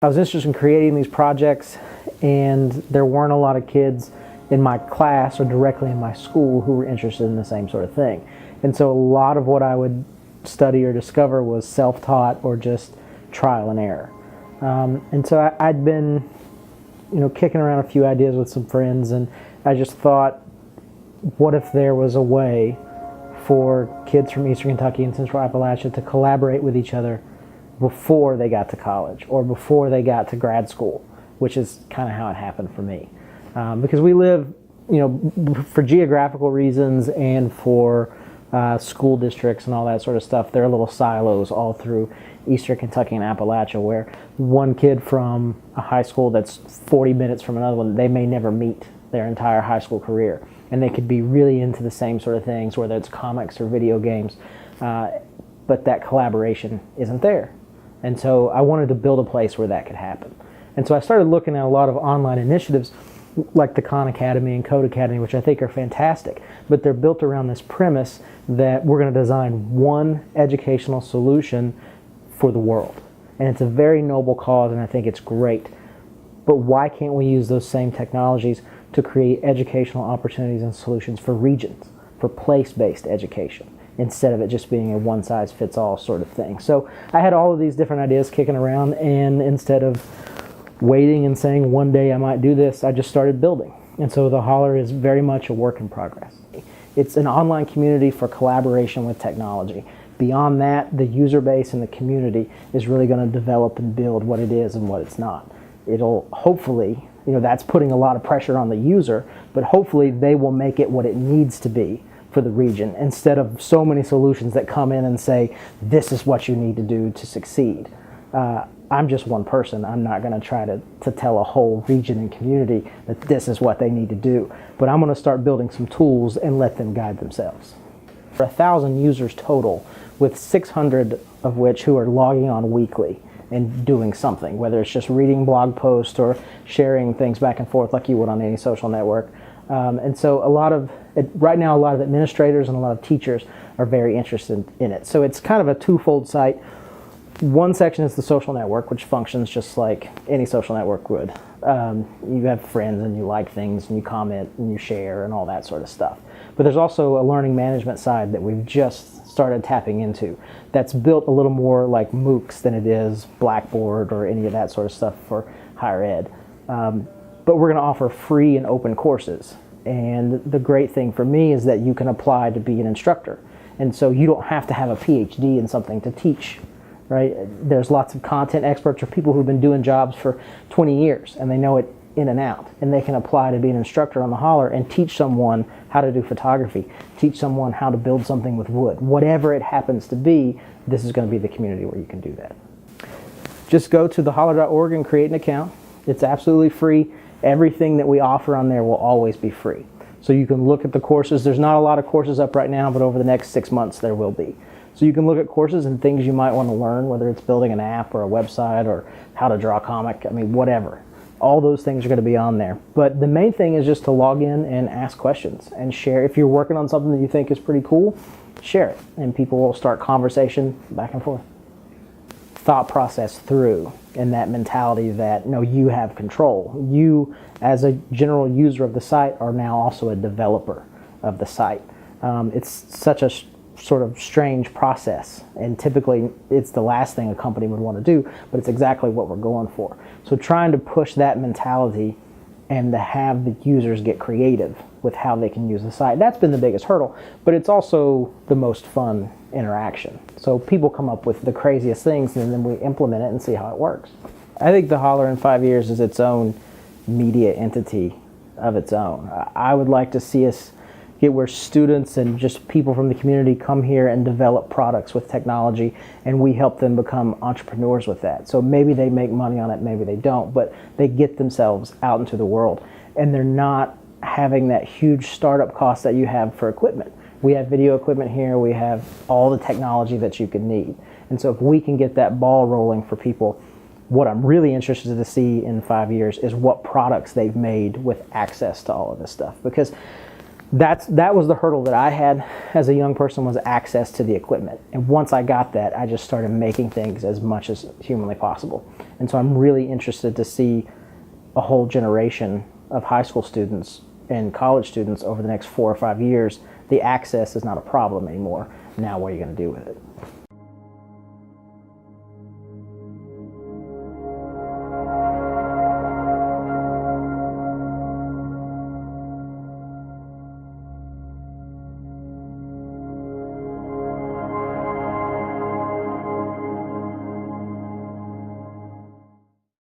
I was interested in creating these projects, and there weren't a lot of kids in my class or directly in my school who were interested in the same sort of thing. And so a lot of what I would study or discover was self-taught or just trial and error. And so I'd been, kicking around a few ideas with some friends, and I just thought, what if there was a way for kids from Eastern Kentucky and Central Appalachia to collaborate with each other before they got to college or before they got to grad school, which is kind of how it happened for me. Because we live, for geographical reasons and for school districts and all that sort of stuff, there are little silos all through Eastern Kentucky and Appalachia where one kid from a high school that's 40 minutes from another one, they may never meet their entire high school career. And they could be really into the same sort of things, whether it's comics or video games, but that collaboration isn't there. And so I wanted to build a place where that could happen. And so I started looking at a lot of online initiatives like the Khan Academy and Code Academy, which I think are fantastic, but they're built around this premise that we're going to design one educational solution for the world. And it's a very noble cause, and I think it's great. But why can't we use those same technologies to create educational opportunities and solutions for regions, for place-based education, instead of it just being a one-size-fits-all sort of thing? So I had all of these different ideas kicking around, and instead of waiting and saying one day I might do this, I just started building. And so the Holler is very much a work in progress. It's an online community for collaboration with technology. Beyond that, the user base and the community is really going to develop and build what it is and what it's not. It'll hopefully, that's putting a lot of pressure on the user, but hopefully they will make it what it needs to be for the region, instead of so many solutions that come in and say, this is what you need to do to succeed. I'm just one person. I'm not going to try to tell a whole region and community that this is what they need to do. But I'm going to start building some tools and let them guide themselves. 1,000 users total, with 600 of which who are logging on weekly and doing something, whether it's just reading blog posts or sharing things back and forth like you would on any social network. And so right now a lot of administrators and a lot of teachers are very interested in it. So it's kind of a twofold site. One section is the social network, which functions just like any social network would. You have friends and you like things and you comment and you share and all that sort of stuff. But there's also a learning management side that we've just started tapping into that's built a little more like MOOCs than it is Blackboard or any of that sort of stuff for higher ed. But we're going to offer free and open courses. And the great thing for me is that you can apply to be an instructor. And so you don't have to have a PhD in something to teach. Right? There's lots of content experts or people who've been doing jobs for 20 years and they know it in and out, and they can apply to be an instructor on the Holler and teach someone how to do photography, teach someone how to build something with wood. Whatever it happens to be, this is going to be the community where you can do that. Just go to theholler.org and create an account. It's absolutely free. Everything that we offer on there will always be free. So you can look at the courses. There's not a lot of courses up right now, but over the next 6 months there will be. So you can look at courses and things you might want to learn, whether it's building an app or a website or how to draw a comic, whatever. All those things are going to be on there. But the main thing is just to log in and ask questions and share. If you're working on something that you think is pretty cool, share it, and people will start conversation back and forth. Thought process through, and that mentality that, no, you have control. You, as a general user of the site, are now also a developer of the site. It's such a sort of strange process, and typically it's the last thing a company would want to do, but it's exactly what we're going for. So trying to push that mentality and to have the users get creative with how they can use the site, that's been the biggest hurdle, but it's also the most fun interaction. So people come up with the craziest things and then we implement it and see how it works. I think the Holler in 5 years is its own media entity of its own. I would like to see us get where students and just people from the community come here and develop products with technology, and we help them become entrepreneurs with that. So maybe they make money on it, maybe they don't, but they get themselves out into the world, and they're not having that huge startup cost that you have for equipment. We have video equipment here, we have all the technology that you could need. And so if we can get that ball rolling for people, what I'm really interested to see in 5 years is what products they've made with access to all of this stuff. Because that was the hurdle that I had as a young person, was access to the equipment. And once I got that, I just started making things as much as humanly possible. And so I'm really interested to see a whole generation of high school students and college students over the next 4 or 5 years. The access is not a problem anymore. Now what are you going to do with it?